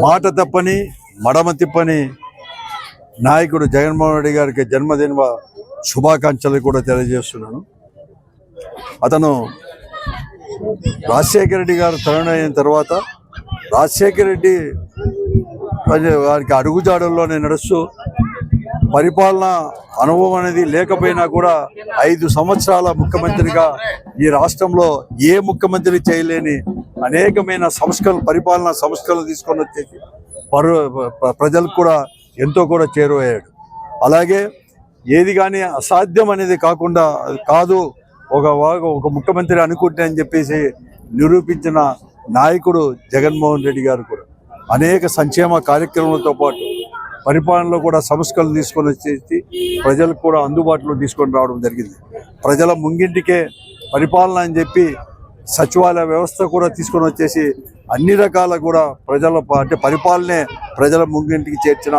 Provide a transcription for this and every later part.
మాట తప్పని మడమ తిప్పని నాయకుడు జగన్మోహన్ రెడ్డి గారికి జన్మదిన శుభాకాంక్షలు కూడా తెలియజేస్తున్నాను. అతను రాజశేఖర రెడ్డి గారు తరుణైన తర్వాత రాజశేఖర రెడ్డి వారికి అడుగుజాడల్లోనే నడుస్తూ పరిపాలన అనుభవం అనేది లేకపోయినా కూడా 5 సంవత్సరాల ముఖ్యమంత్రిగా ఈ రాష్ట్రంలో ఏ ముఖ్యమంత్రి చేయలేని అనేకమైన పరిపాలనా సంస్కరణలు తీసుకొని వచ్చేసి ప్రజలకు కూడా ఎంతో కూడా చేరువయ్యాడు. అలాగే ఏది కానీ అసాధ్యం అనేది కాకుండా కాదు ఒక ముఖ్యమంత్రి అనుకుంటే అని చెప్పేసి నిరూపించిన నాయకుడు జగన్మోహన్ రెడ్డి గారు కూడా అనేక సంక్షేమ కార్యక్రమాలతో పాటు పరిపాలనలో కూడా సంస్కరణలు తీసుకొని వచ్చేసి ప్రజలకు కూడా అందుబాటులో తీసుకొని రావడం జరిగింది. ప్రజల ముంగింటికే పరిపాలన అని చెప్పి సచివాలయ వ్యవస్థ కూడా తీసుకొని వచ్చేసి అన్ని రకాల కూడా పరిపాలనే ప్రజల ముంగింటికి చేర్చిన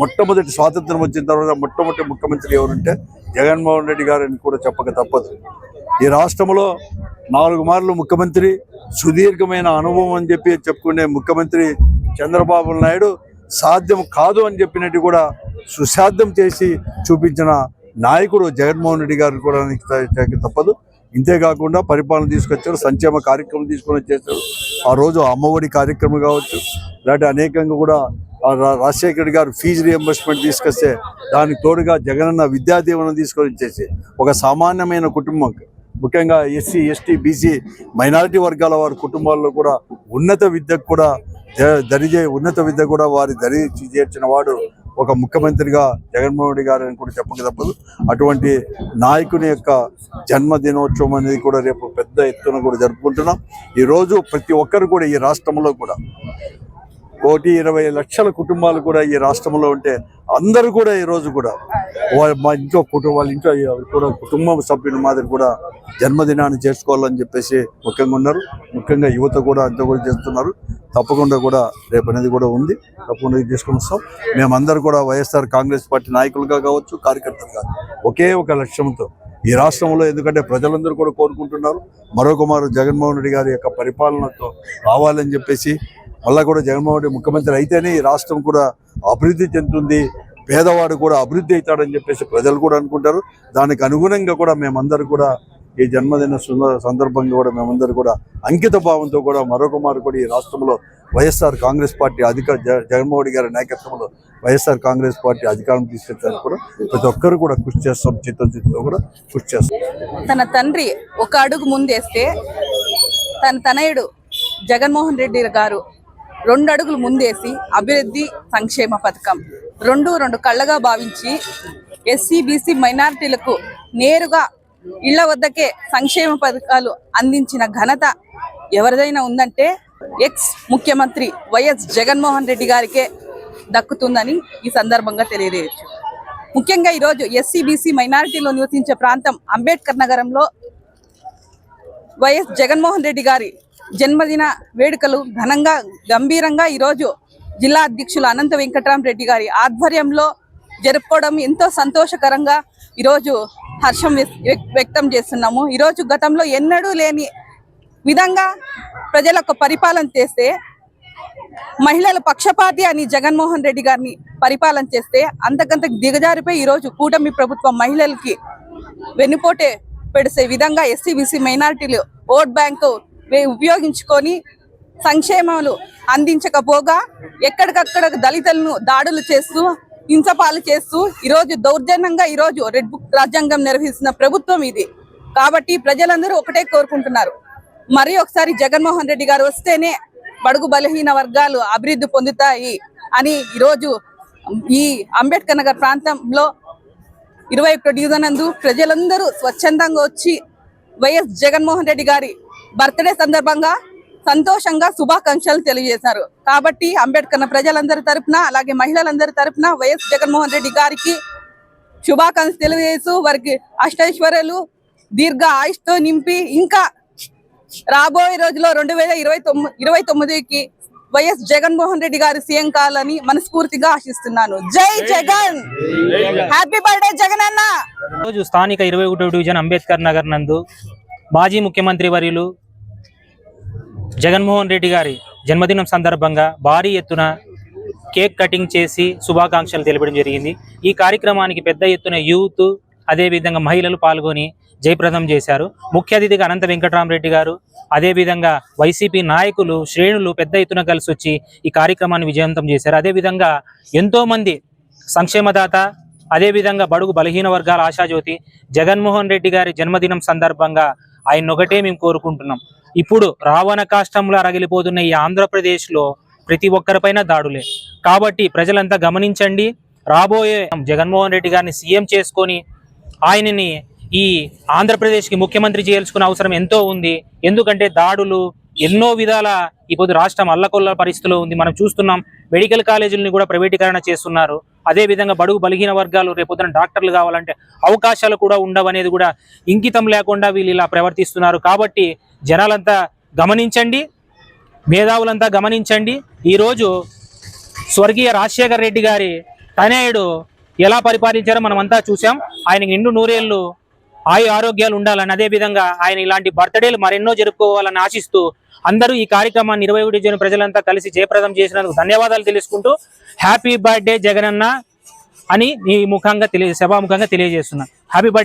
మొట్టమొదటి స్వాతంత్రం వచ్చిన తర్వాత మొట్టమొదటి ముఖ్యమంత్రి ఎవరంటే జగన్మోహన్ రెడ్డి గారని కూడా చెప్పక తప్పదు. ఈ రాష్ట్రంలో 4 మార్లు ముఖ్యమంత్రి, సుదీర్ఘమైన అనుభవం అని చెప్పి చెప్పుకునే ముఖ్యమంత్రి చంద్రబాబు నాయుడు సాధ్యం కాదు అని చెప్పినట్టు కూడా సుసాధ్యం చేసి చూపించిన నాయకుడు జగన్మోహన్ రెడ్డి గారు కూడా తప్పదు. ఇంతేకాకుండా పరిపాలన తీసుకొచ్చారు, సంక్షేమ కార్యక్రమం తీసుకొని వచ్చేసారు. ఆ రోజు అమ్మఒడి కార్యక్రమం కావచ్చు, ఇలాంటి అనేకంగా కూడా రాజశేఖర రెడ్డి గారు ఫీజు రియంబర్స్మెంట్ తీసుకొస్తే దానికి తోడుగా జగనన్న విద్యా దీవెన తీసుకొని వచ్చేసి ఒక సామాన్యమైన కుటుంబం, ముఖ్యంగా ఎస్సీ, ఎస్టీ, బీసీ మైనారిటీ వర్గాల వారి కుటుంబాల్లో కూడా ఉన్నత విద్య కూడా వారి దరి చేర్చిన వాడు ఒక ముఖ్యమంత్రిగా జగన్మోహన్ రెడ్డి గారు అని కూడా చెప్పక తప్పదు. అటువంటి నాయకుని యొక్క జన్మదినోత్సవం అనేది కూడా రేపు పెద్ద ఎత్తున కూడా జరుపుకుంటున్నాం. ఈరోజు ప్రతి ఒక్కరు కూడా ఈ రాష్ట్రంలో కూడా 1,20,00,000 కుటుంబాలు కూడా ఈ రాష్ట్రంలో ఉంటే అందరూ కూడా ఈరోజు కూడా వాళ్ళ ఇంట్లో కూడా కుటుంబ సభ్యుల మాదిరి కూడా జన్మదినాన్ని చేసుకోవాలని చెప్పేసి ముఖ్యంగా ఉన్నారు. ముఖ్యంగా యువత కూడా అంతా కూడా చేస్తున్నారు. తప్పకుండా కూడా రేపు అనేది కూడా ఉంది, తప్పకుండా చేసుకుని వస్తాం. మేమందరూ కూడా వైఎస్ఆర్ కాంగ్రెస్ పార్టీ నాయకులుగా కావచ్చు, కార్యకర్తలుగా ఒకే ఒక లక్ష్యంతో ఈ రాష్ట్రంలో, ఎందుకంటే ప్రజలందరూ కూడా కోరుకుంటున్నారు మరొకమారు జగన్మోహన్ రెడ్డి గారి యొక్క పరిపాలనతో రావాలని చెప్పేసి, మళ్ళా కూడా జగన్మోహన్ రెడ్డి ముఖ్యమంత్రి అయితేనే ఈ రాష్ట్రం కూడా అభివృద్ధి చెందుతుంది, పేదవాడు కూడా అభివృద్ధి అవుతాడని చెప్పేసి ప్రజలు కూడా అనుకుంటారు. దానికి అనుగుణంగా కూడా మేమందరూ కూడా ఈ జన్మదిన సందర్భంగా కూడా మేమందరూ కూడా అంకిత భావంతో కూడా మరొకమారు కూడా ఈ రాష్ట్రంలో వైఎస్ఆర్ కాంగ్రెస్ పార్టీ జగన్మోహన్ రెడ్డి గారి నాయకత్వంలో వైఎస్ఆర్ కాంగ్రెస్ పార్టీ అధికారం తీసుకొచ్చారు కూడా ప్రతి ఒక్కరు కూడా కృషి చేస్తాం, చిత్తశుద్ధితో కూడా కృషి చేస్తాం. తన తండ్రి ఒక అడుగు ముందేస్తే తన తనయుడు జగన్మోహన్ రెడ్డి గారు 2 అడుగులు ముందేసి అభివృద్ధి సంక్షేమ పథకం రెండు కళ్ళగా భావించి ఎస్సీ, బీసీ మైనారిటీలకు నేరుగా ఇళ్ల వద్దకే సంక్షేమ పథకాలు అందించిన ఘనత ఎవరిదైనా ఉందంటే ఎక్స్ ముఖ్యమంత్రి వైఎస్ జగన్మోహన్ రెడ్డి గారికే దక్కుతుందని ఈ సందర్భంగా తెలియజేయచ్చు. ముఖ్యంగా ఈరోజు ఎస్సీ, బీసీ మైనారిటీలో నివసించే ప్రాంతం అంబేద్కర్ నగరంలో వైఎస్ జగన్మోహన్ రెడ్డి గారి జన్మదిన వేడుకలు ఘనంగా గంభీరంగా ఈరోజు జిల్లా అధ్యక్షులు అనంత వెంకటరామరెడ్డి గారి ఆధ్వర్యంలో జరుపుకోవడం ఎంతో సంతోషకరంగా ఈరోజు హర్షం వ్యక్తం చేస్తున్నాము. ఈరోజు గతంలో ఎన్నడూ లేని విధంగా ప్రజలకు పరిపాలన చేస్తే, మహిళల పక్షపాతి అని జగన్మోహన్ రెడ్డి గారిని పరిపాలన చేస్తే అంతకంత దిగజారిపోయి ఈరోజు కూటమి ప్రభుత్వం మహిళలకి వెన్నుపోటే పెడిసే విధంగా ఎస్సీ, బీసీ మైనారిటీలు ఓట్ బ్యాంకు ఉపయోగించుకొని సంక్షేమాలు అందించకపోగా ఎక్కడికక్కడ దళితులను దాడులు చేస్తూ, హింసపాలు చేస్తూ ఈరోజు దౌర్జన్యంగా ఈరోజు రెడ్ బుక్ రాజ్యాంగం నిర్వహిస్తున్న ప్రభుత్వం ఇది. కాబట్టి ప్రజలందరూ ఒకటే కోరుకుంటున్నారు, మరి ఒకసారి జగన్మోహన్ రెడ్డి గారు వస్తేనే బడుగు బలహీన వర్గాలు అభివృద్ధి పొందుతాయి అని ఈరోజు ఈ అంబేద్కర్ నగర్ ప్రాంతంలో 21 డివిజన్ నందు ప్రజలందరూ స్వచ్ఛందంగా వచ్చి వైఎస్ జగన్మోహన్ రెడ్డి గారి బర్త్డే సందర్భంగా సంతోషంగా శుభాకాంక్షలు తెలియజేశారు. కాబట్టి అంబేద్కర్ ప్రజలందరి తరపున, అలాగే మహిళలందరి తరపున వైఎస్ జగన్మోహన్ రెడ్డి గారికి శుభాకాంక్షలు తెలియజేస్తూ వారికి అష్టైశ్వర్యాలు, దీర్ఘ ఆయుష్తో నింపి ఇంకా రాబోయే రోజుల్లో 2029కి వైఎస్ జగన్మోహన్ రెడ్డి గారి సీఎం కావాలని మనస్ఫూర్తిగా ఆశిస్తున్నాను. జై జగన్, హ్యాపీ బర్త్డే జగన్ అన్న. రోజు స్థానిక 21వ డివిజన్ అంబేద్కర్ నగర్ నందు మాజీ ముఖ్యమంత్రి వర్యులు జగన్మోహన్ రెడ్డి గారి జన్మదినం సందర్భంగా భారీ ఎత్తున కేక్ కటింగ్ చేసి శుభాకాంక్షలు తెలపడం జరిగింది. ఈ కార్యక్రమానికి పెద్ద ఎత్తున యూత్ అదేవిధంగా మహిళలు పాల్గొని జయప్రదం చేశారు. ముఖ్య అతిథిగా అనంత వెంకటరామరెడ్డి గారు అదేవిధంగా వైసీపీ నాయకులు శ్రేణులు పెద్ద ఎత్తున కలిసి వచ్చి ఈ కార్యక్రమాన్ని విజయవంతం చేశారు. అదేవిధంగా ఎంతోమంది సంక్షేమదాత అదేవిధంగా బడుగు బలహీన వర్గాల ఆశాజ్యోతి జగన్మోహన్ రెడ్డి గారి జన్మదినం సందర్భంగా ఆయన ఒకటే మేము కోరుకుంటున్నాం. ఇప్పుడు రావణ కాష్టంలో రగిలిపోతున్న ఈ ఆంధ్రప్రదేశ్లో ప్రతి ఒక్కరిపైన దాడులే. కాబట్టి ప్రజలంతా గమనించండి. రాబోయే జగన్మోహన్ రెడ్డి గారిని సీఎం చేసుకొని ఆయనని ఈ ఆంధ్రప్రదేశ్కి ముఖ్యమంత్రి చేయాల్సుకున్న అవసరం ఎంతో ఉంది. ఎందుకంటే దాడులు ఎన్నో విధాల ఇప్పుడు రాష్ట్రం అల్లకొల్ల పరిస్థితిలో ఉంది. మనం చూస్తున్నాం, మెడికల్ కాలేజీలని కూడా ప్రైవేటీకరణ చేస్తున్నారు. అదేవిధంగా బడుగు బలహీన వర్గాలు రేపొద్దున డాక్టర్లు కావాలంటే అవకాశాలు కూడా ఉండవనేది కూడా ఇంకితం లేకుండా వీళ్ళు ఇలా ప్రవర్తిస్తున్నారు. కాబట్టి జనాలంతా గమనించండి, మేధావులంతా గమనించండి. ఈరోజు స్వర్గీయ రాజశేఖర రెడ్డి గారి తనయుడు ఎలా పరిపాలించారో మనమంతా చూసాం. ఆయనకి నిండు నూరేళ్లు ఆరోగ్యాలు ఉండాలని, అదేవిధంగా ఆయన ఇలాంటి బర్త్డేలు మరెన్నో జరుపుకోవాలని ఆశిస్తూ అందరూ ఈ కార్యక్రమాన్ని 21 డివిజన్ ప్రజలంతా కలిసి జయప్రదం చేసినందుకు ధన్యవాదాలు తెలుసుకుంటూ హ్యాపీ బర్త్డే జగనన్న అని ఈ ముఖంగా సభాముఖంగా తెలియజేస్తున్నా. Happy birthday.